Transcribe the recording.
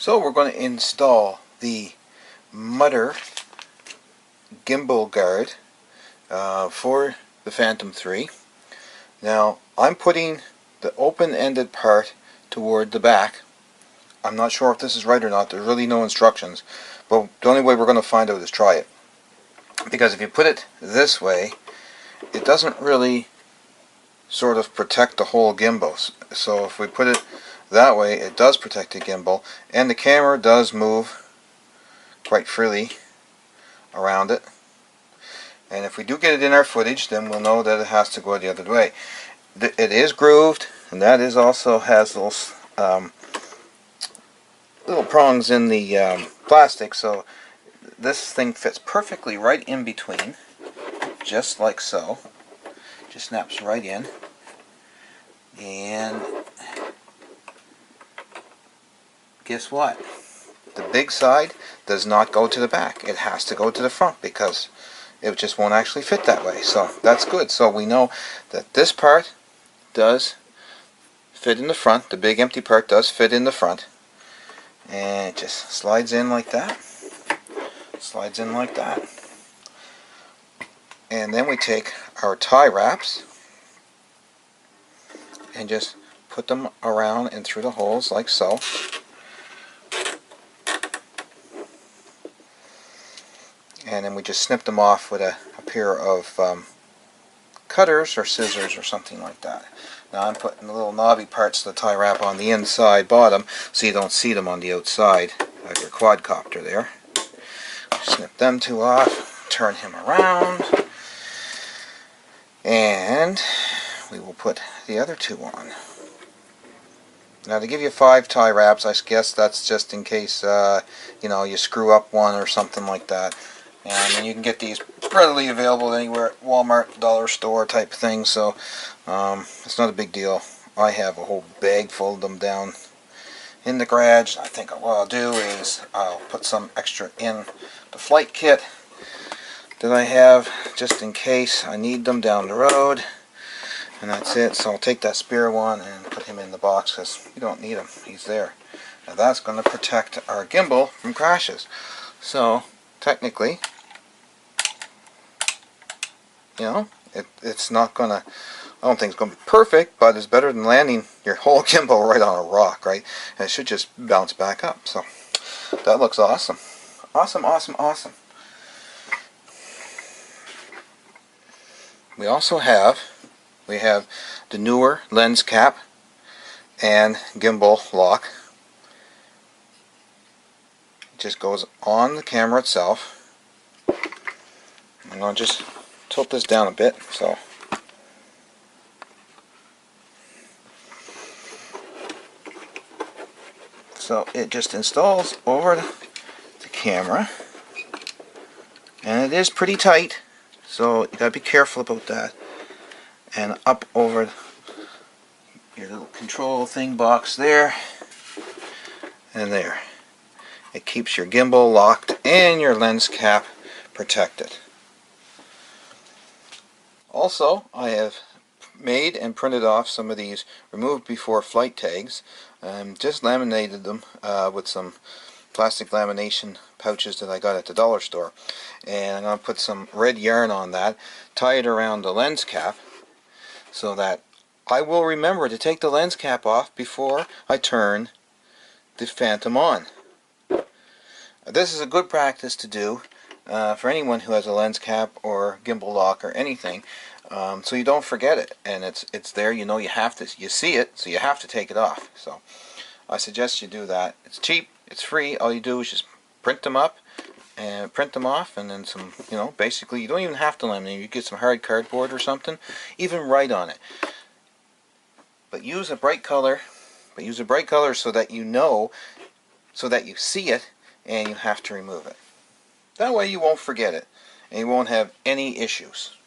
So we're going to install the Mutter gimbal guard for the Phantom 3. Now I'm putting the open-ended part toward the back. I'm not sure if this is right or not. There's really no instructions, but the only way we're going to find out is try it. Because if you put it this way, it doesn't really sort of protect the whole gimbal. So if we put it that way, it does protect the gimbal, and the camera does move quite freely around it. And if we do get it in our footage, then we'll know that it has to go the other way. It is grooved, and that is also has those little prongs in the plastic, so this thing fits perfectly right in between, just like so. Just snaps right in, and guess what? The big side does not go to the back. It has to go to the front because it just won't actually fit that way. So that's good. So we know that this part does fit in the front. The big empty part does fit in the front. And it just slides in like that. Slides in like that. And then we take our tie wraps and just put them around and through the holes like so. And then we just snip them off with a pair of cutters or scissors or something like that. Now I'm putting the little knobby parts of the tie wrap on the inside bottom so you don't see them on the outside of your quadcopter there. Snip them two off, turn him around, and we will put the other two on. Now, to give you 5 tie wraps, I guess that's just in case you know, you screw up one or something like that. And you can get these readily available anywhere at Walmart, dollar store type thing, so it's not a big deal. I have a whole bag full of them down in the garage. I think what I'll do is I'll put some extra in the flight kit that I have just in case I need them down the road. And that's it. So I'll take that spare one and put him in the box because we don't need him. He's there. Now that's going to protect our gimbal from crashes. So technically, you know, it's not going to, I don't think it's going to be perfect, but it's better than landing your whole gimbal right on a rock, right? And it should just bounce back up. So that looks awesome. Awesome, awesome, awesome. We also have the Neewer lens cap and gimbal lock. It just goes on the camera itself. I'm going to just tilt this down a bit so it just installs over the camera, and it is pretty tight, so you gotta be careful about that. And up over your little control thing box there, and there. It keeps your gimbal locked and your lens cap protected. Also, I have made and printed off some of these removed before flight tags. Just laminated them with some plastic lamination pouches that I got at the dollar store. And I'm going to put some red yarn on that, tie it around the lens cap, so that I will remember to take the lens cap off before I turn the Phantom on. This is a good practice to do for anyone who has a lens cap or gimbal lock or anything, so you don't forget it, and it's there. You know, you have to, you see it, so you have to take it off. So I suggest you do that. It's cheap, it's free. All you do is just print them up and print them off, and then some, you know, basically you don't even have to laminate. You get some hard cardboard or something, even write on it. But use a bright color. But use a bright color so that you know, so that you see it, and you have to remove it. That way you won't forget it, and you won't have any issues.